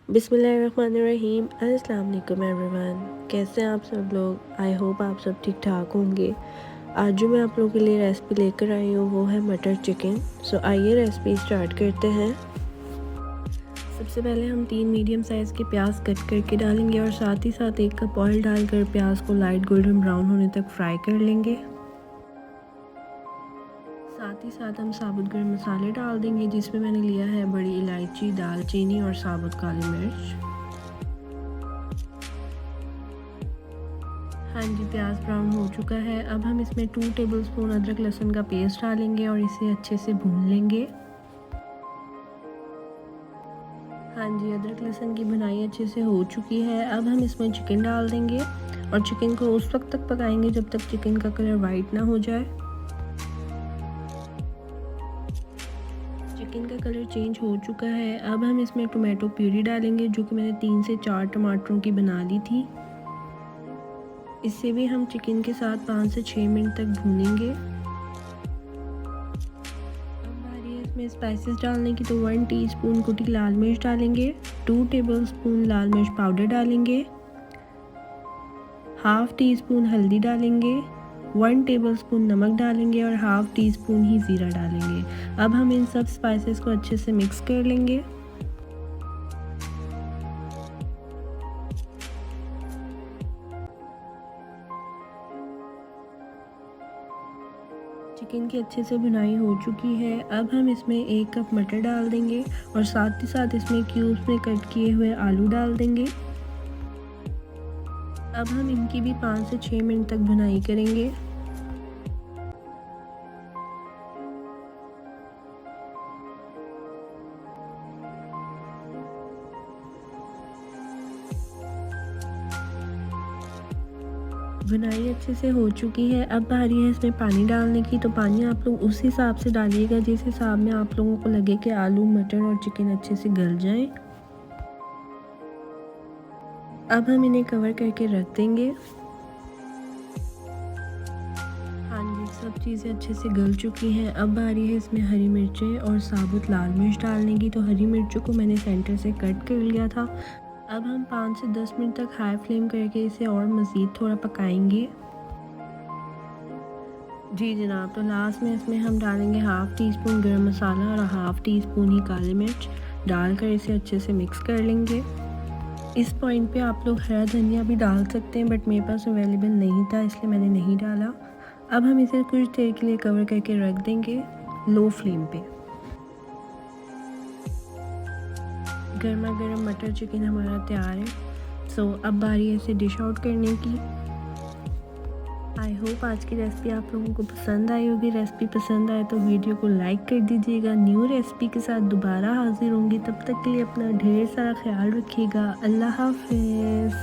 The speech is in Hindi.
बिस्मिल्लाहिर्रहमानिर्रहीम। अस्सलाम वालेकुम एवरीवन। कैसे हैं आप सब लोग? आई होप आप सब ठीक ठाक होंगे। आज जो मैं आप लोगों के लिए रेसिपी लेकर आई हूँ वो है मटर चिकन। सो आइए रेसिपी स्टार्ट करते हैं। सबसे पहले हम 3 मीडियम साइज़ के प्याज कट करके डालेंगे और साथ ही साथ 1 कप ऑयल डालकर प्याज को लाइट गोल्डन ब्राउन होने तक फ्राई कर लेंगे। साथ ही साथ हम साबुत गरम मसाले डाल देंगे, जिसमें मैंने लिया है बड़ी इलायची, दालचीनी और साबुत काली मिर्च। हाँ जी, प्याज ब्राउन हो चुका है। अब हम इसमें 2 टेबलस्पून अदरक लहसुन का पेस्ट डालेंगे और इसे अच्छे से भून लेंगे। हाँ जी, अदरक लहसुन की भुनाई अच्छे से हो चुकी है। अब हम इसमें चिकन डाल देंगे और चिकन को उस वक्त तक पकाएंगे जब तक चिकन का कलर वाइट ना हो जाए। चिकन का कलर चेंज हो चुका है। अब हम इसमें टोमेटो प्यूरी डालेंगे, जो कि मैंने 3 से 4 टमाटरों की बना ली थी। इससे भी हम चिकन के साथ 5 से 6 मिनट तक भूनेंगे। अब बारी है इसमें स्पाइसेस डालने की, तो 1 टीस्पून कुटी लाल मिर्च डालेंगे, 2 टेबलस्पून लाल मिर्च पाउडर डालेंगे, हाफ टी स्पून हल्दी डालेंगे, 1 टेबलस्पून नमक डालेंगे और हाफ टी स्पून ही ज़ीरा डालेंगे। अब हम इन सब स्पाइसेस को अच्छे से मिक्स कर लेंगे। चिकन की अच्छे से भुनाई हो चुकी है। अब हम इसमें 1 कप मटर डाल देंगे और साथ ही साथ इसमें क्यूब्स में कट किए हुए आलू डाल देंगे। अब हम इनकी भी 5 से 6 मिनट तक भुनाई करेंगे। भुनाई अच्छे से हो चुकी है। अब बारी है इसमें पानी डालने की, तो पानी आप लोग उस हिसाब से डालिएगा जिस हिसाब में आप लोगों को लगे कि आलू, मटर और चिकन अच्छे से गल जाएं। अब हम इन्हें कवर करके रख देंगे। हाँ जी, सब चीज़ें अच्छे से गल चुकी हैं। अब बारी है इसमें हरी मिर्चें और साबुत लाल मिर्च डालने की, तो हरी मिर्चों को मैंने सेंटर से कट कर लिया था। अब हम 5 से 10 मिनट तक हाई फ्लेम करके इसे और मज़ीद थोड़ा पकाएंगे। जी जनाब, तो लास्ट में इसमें हम डालेंगे हाफ़ टी स्पून गरम मसाला और हाफ़ टी स्पून ही काली मिर्च डालकर इसे अच्छे से मिक्स कर लेंगे। इस पॉइंट पे आप लोग हरा धनिया भी डाल सकते हैं, बट मेरे पास अवेलेबल नहीं था इसलिए मैंने नहीं डाला। अब हम इसे कुछ देर के लिए कवर करके रख देंगे लो फ्लेम पे। गर्मा गर्म मटर चिकन हमारा तैयार है। सो अब बारी है इसे डिश आउट करने की। आई होप आज की रेसिपी आप लोगों को पसंद आई होगी। रेसिपी पसंद आए तो वीडियो को लाइक कर दीजिएगा। न्यू रेसिपी के साथ दोबारा हाजिर होंगी, तब तक के लिए अपना ढेर सारा ख्याल रखिएगा। अल्लाह हाफिज़।